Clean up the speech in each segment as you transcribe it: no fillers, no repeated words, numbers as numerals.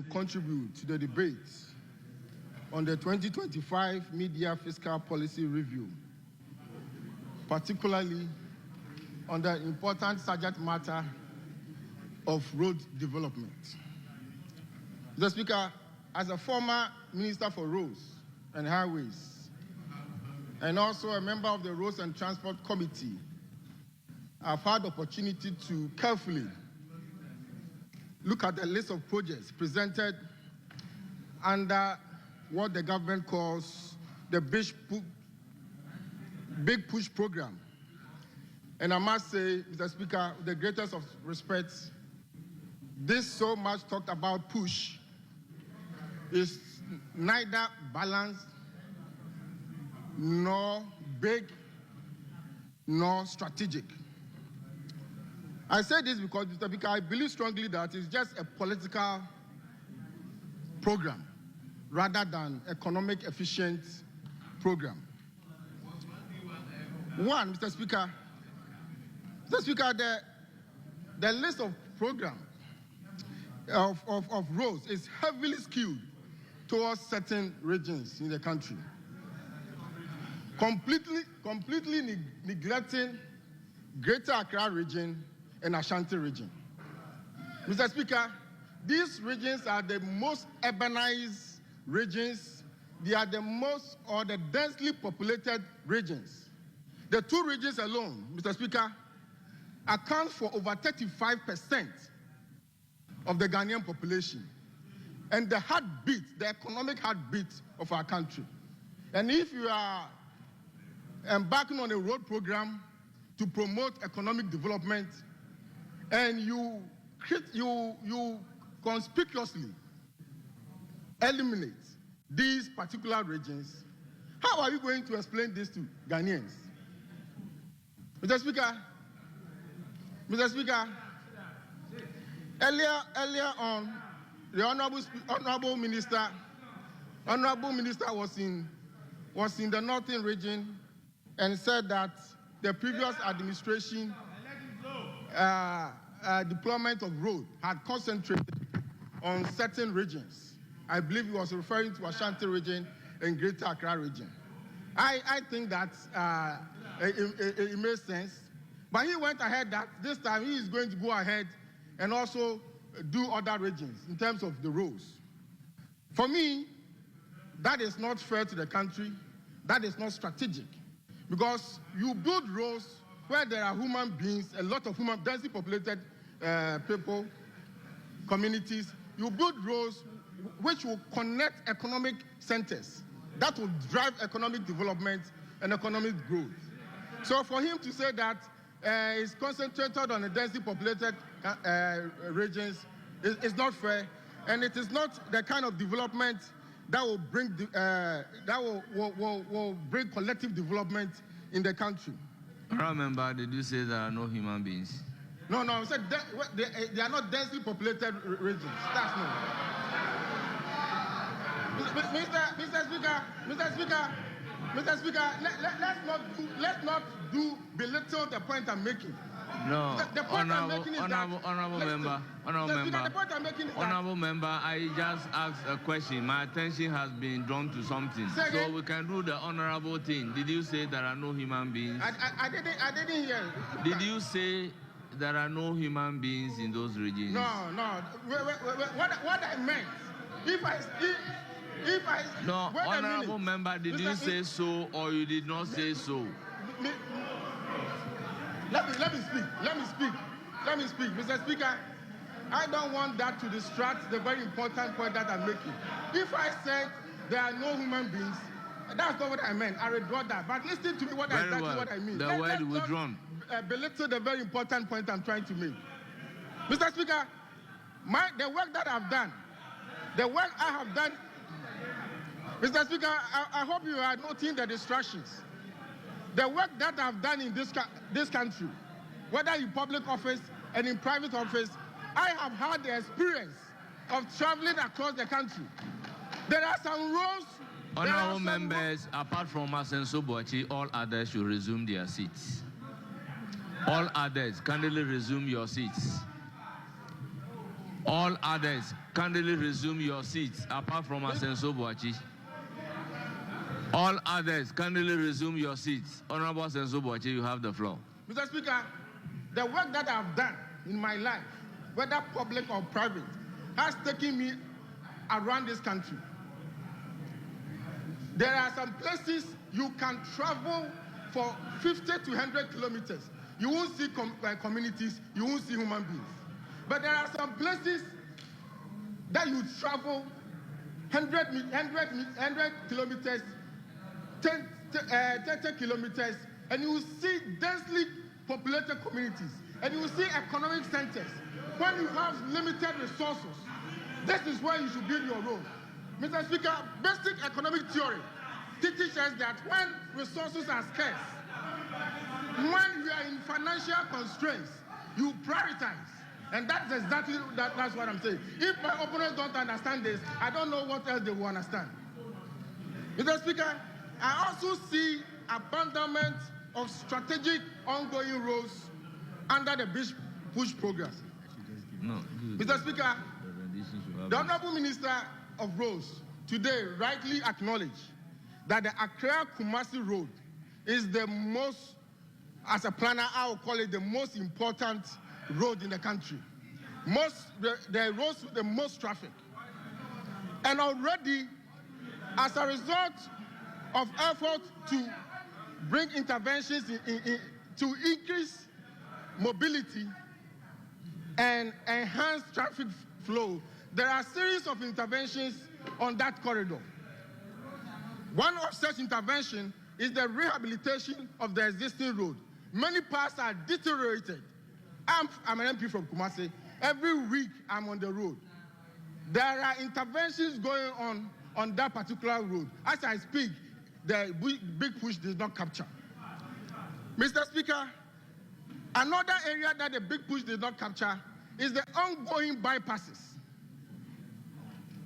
contribute to the debate on the 2025 Media Fiscal Policy Review, particularly on the important subject matter of road development. Mr. Speaker, as a former Minister for Roads and Highways, and also a member of the Roads and Transport Committee, I've had the opportunity to carefully look at the list of projects presented under what the government calls the Big Push Program. And I must say, Mr. Speaker, with the greatest of respect, this so much talked about push is neither balanced, nor big, nor strategic. I say this because, Mr. Speaker, I believe strongly that it's just a political program rather than economic efficient program. One, Mr. Speaker, the list of programs of roads is heavily skewed towards certain regions in the country, completely neglecting Greater Accra region and Ashanti region. Mr. Speaker, these regions are the most urbanized regions. They are the most or the densely populated regions. The two regions alone, Mr. Speaker, account for over 35% of the Ghanaian population and the heartbeat, the economic heartbeat of our country. And if you are embarking on a road program to promote economic development and you conspicuously eliminate these particular regions, how are you going to explain this to Ghanaians? Mr. Speaker, earlier on, the honorable minister was in the northern region and said that the previous administration deployment of road had concentrated on certain regions. I believe he was referring to Ashanti region and Greater Accra region. I think that it makes sense. But he went ahead that this time he is going to go ahead and also do other regions in terms of the roads. For me, that is not fair to the country. That is not strategic. Because you build roads where there are human beings, a lot of densely populated people, communities. You build roads which will connect economic centers. That will drive economic development and economic growth. So for him to say that it's concentrated on the densely populated regions is not fair, and it is not the kind of development that will bring will bring collective development in the country. Remember, did you say there are no human beings? No, I said they are not densely populated regions. That's no. Mr. Speaker, let's not belittle the point I'm making. No, the point I'm making is honorable member, I just asked a question. My attention has been drawn to something, so we can do the honorable thing. Did you say there are no human beings? I didn't hear. Did you say there are no human beings in those regions? No. What I meant, if I no, honorable member, did you say so or you did not say so? Let me speak. Mr. Speaker, I don't want that to distract the very important point that I'm making. If I said there are no human beings, that's not what I meant. I withdraw that. But listen to me what I mean. The word withdrawn. Belittle the very important point I'm trying to make. Mr. Speaker, the work that I've done, Mr. Speaker, I hope you are noting the distractions. The work that I've done in this country, whether in public office and in private office, I have had the experience of traveling across the country. There are some roads. Honorable members, apart from Asenso-Boakye, all others should resume their seats. All others, kindly resume your seats. All others, kindly resume your seats, apart from Asenso-Boakye. All others, kindly resume your seats. Honorable Asenso-Boakye, you have the floor. Mr. Speaker, the work that I've done in my life, whether public or private, has taken me around this country. There are some places you can travel for 50 to 100 kilometers. You won't see communities, you won't see human beings. But there are some places that you travel 100 kilometers, 30 kilometers, and you will see densely populated communities, and you will see economic centers. When you have limited resources, this is where you should build your road. Mr. Speaker, basic economic theory teaches us that when resources are scarce, when you are in financial constraints, you prioritize. And that's exactly that's what I'm saying. If my opponents don't understand this, I don't know what else they will understand. Mr. Speaker, I also see abandonment of strategic ongoing roads under the Bush Push program. No, Mr. Speaker, the Honorable Minister of Roads today rightly acknowledged that the Accra-Kumasi Road is the most, as a planner, I will call it the most important road in the country. The roads with the most traffic. And already, as a result of effort to bring interventions to increase mobility and enhance traffic flow, there are a series of interventions on that corridor. One of such interventions is the rehabilitation of the existing road. Many parts are deteriorated. I'm an MP from Kumasi. Every week I'm on the road. There are interventions going on that particular road. As I speak, the big push did not capture. Mr. Speaker, another area that the big push did not capture is the ongoing bypasses.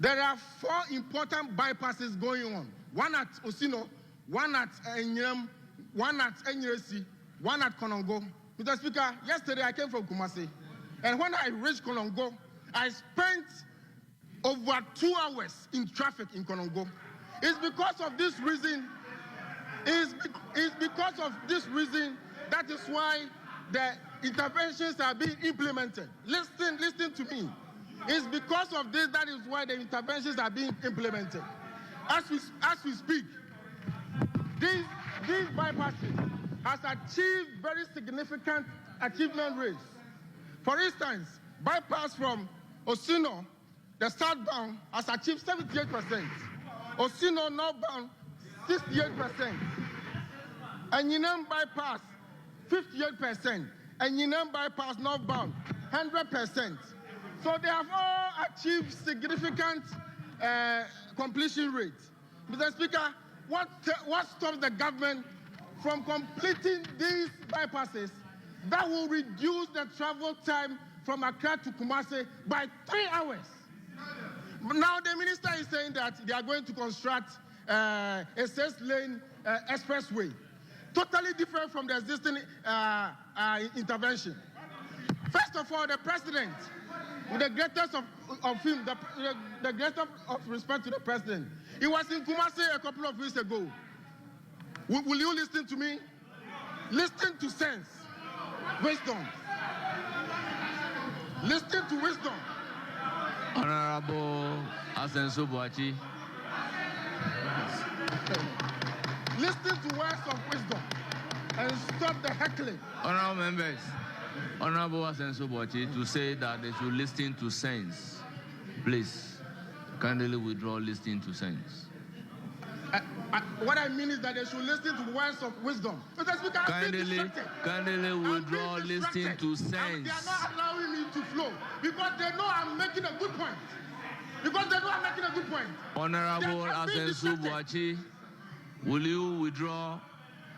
There are 4 important bypasses going on. One at Osino, one at Enyem, one at Enyeresi, one at Konongo. Mr. Speaker, yesterday I came from Kumasi, and when I reached Konongo, I spent over 2 hours in traffic in Konongo. It's because of this reason. It's because of this reason that is why the interventions are being implemented. Listen to me. It's because of this that is why the interventions are being implemented. As we speak, these bypasses has achieved very significant achievement rates. For instance, bypass from Osino, the southbound, has achieved 78%. Osino northbound, 68%. Enyinem bypass, 58%. Enyinem bypass northbound, 100%. So they have all achieved significant completion rates. Mr. Speaker, what stops the government from completing these bypasses that will reduce the travel time from Accra to Kumasi by 3 hours? Now the minister is saying that they are going to construct a 6-lane expressway, totally different from the existing intervention. First of all, the president, with the greatest of him, the greatest of respect to the president, he was in Kumasi a couple of weeks ago. Will you listen to me? Listen to sense, wisdom. Listen to wisdom. Honorable Asenso-Boakye. Listen to words of wisdom and stop the heckling. Honorable members, Honorable Asenso-Boakye, to say that they should listen to sense. Please, kindly withdraw listening to sense. What I mean is that they should listen to words of wisdom. Kindly withdraw listening to sense. They are not allowing me to flow because they know I'm making a good point. Honorable Asenso-Boakye, will you withdraw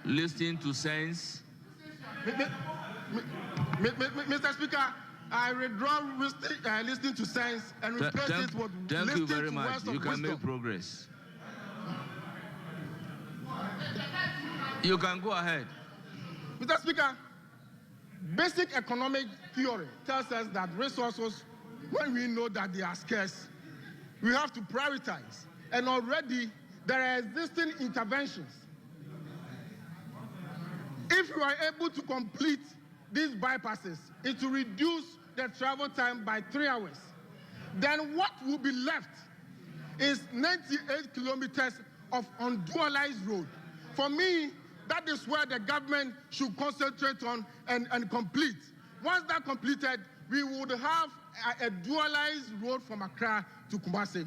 listening to sense? Mr. Speaker, I withdraw listening to sense and replace it with listening to words of wisdom. Thank you very much. You can make progress. You can go ahead. Mr. Speaker, basic economic theory tells us that resources when we know that they are scarce, we have to prioritize. And already there are existing interventions. If you are able to complete these bypasses, it will reduce the travel time by 3 hours. Then what will be left is 98 kilometers of undualized road. For me, that is where the government should concentrate on and complete. Once that's completed, we would have a dualized road from Accra to Kumasi.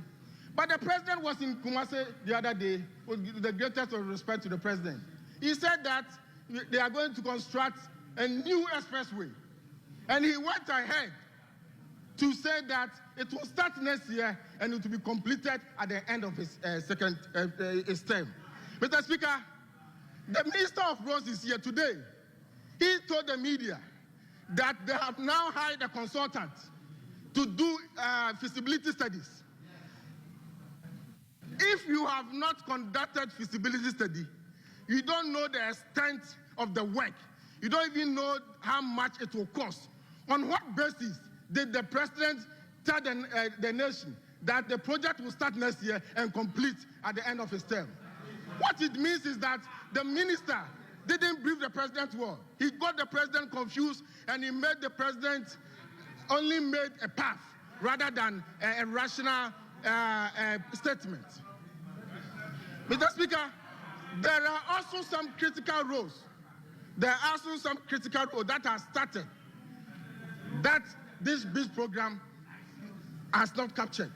But the president was in Kumasi the other day, with the greatest of respect to the president. He said that they are going to construct a new expressway. And he went ahead to say that it will start next year and it will be completed at the end of his his term. Mr. Speaker, the Minister of Roads is here today. He told the media that they have now hired a consultant to do feasibility studies. If you have not conducted feasibility study, you don't know the extent of the work. You don't even know how much it will cost. On what basis did the president tell the nation that the project will start next year and complete at the end of his term? What it means is that the minister didn't brief the president well. He got the president confused, and he made the president only made a path rather than a rational statement. Mr. Speaker, there are also some critical roads. There are also some critical roads that are started that this BIS program has not captured.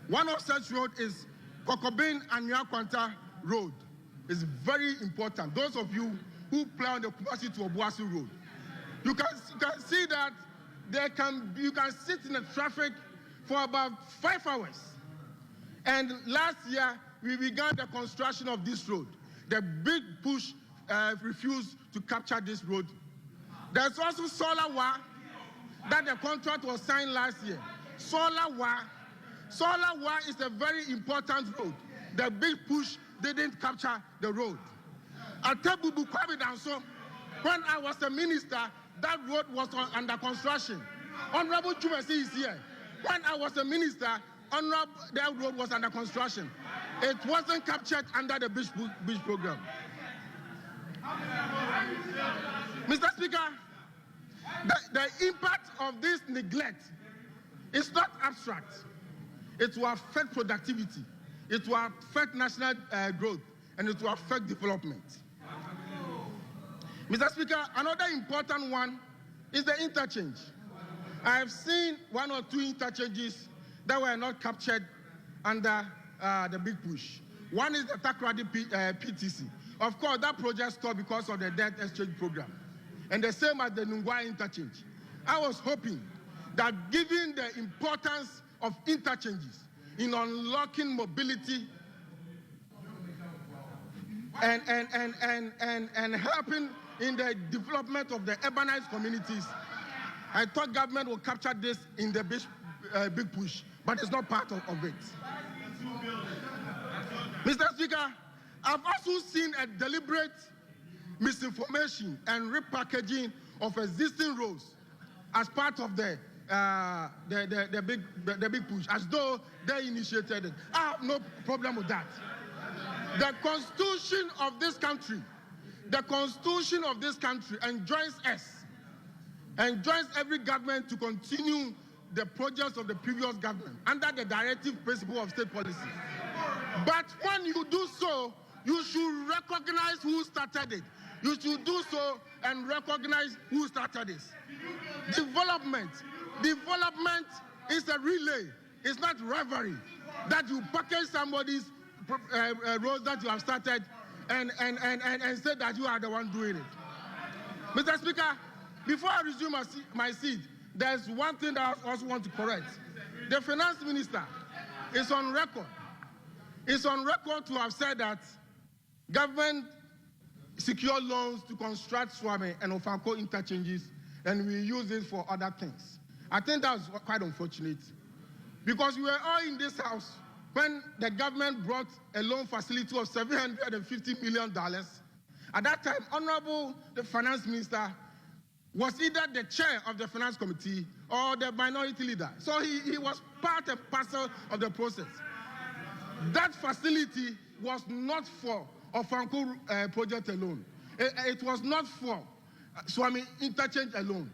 One of such roads is Kokobin and Nyakwanta Road. It's very important. Those of you who play on the Kumasi to Obuasi Road, you can see that you can sit in the traffic for about 5 hours. And last year, we began the construction of this road. The big push refused to capture this road. There's also Solawa, that the contract was signed last year. Solawa is a very important road. The big push didn't capture the road. At Tebubu Kwabidanso, when I was a minister, that road was under construction. Honorable Chumesi is here. When I was a minister, that road was under construction. It wasn't captured under the BIS program. Mr. Speaker, the impact of this neglect is not abstract. It will affect productivity, it will affect national growth, and it will affect development. Mr. Speaker, another important one is the interchange. I have seen 1 or 2 interchanges that were not captured under the big push. One is the Takrady PTC. Of course, that project stopped because of the debt exchange program. And the same as the Nungwa interchange. I was hoping that given the importance of interchanges in unlocking mobility and helping in the development of the urbanized communities, I thought government will capture this in the big push, but it's not part of it. Mr. Speaker, I've also seen a deliberate misinformation and repackaging of existing roads as part of the big push, as though they initiated it. I have no problem with that. The Constitution of this country, enjoins us, enjoins every government to continue the projects of the previous government under the directive principle of state policy. But when you do so, you should recognize who started it. You should do so and recognize who started this. Development is a relay. It's not rivalry. That you package somebody's roads that you have started and say that you are the one doing it. Mr. Speaker, before I resume my seat, there's one thing that I also want to correct. The finance minister is on record. It's on record to have said that government secure loans to construct Swami and Ofanko interchanges, and we use it for other things. I think that's quite unfortunate, because we were all in this house when the government brought a loan facility of $750 million. At that time, Honorable the Finance Minister was either the chair of the finance committee or the minority leader. So he was part and parcel of the process. That facility was not for Ofanko project alone. It was not for Swami interchange alone.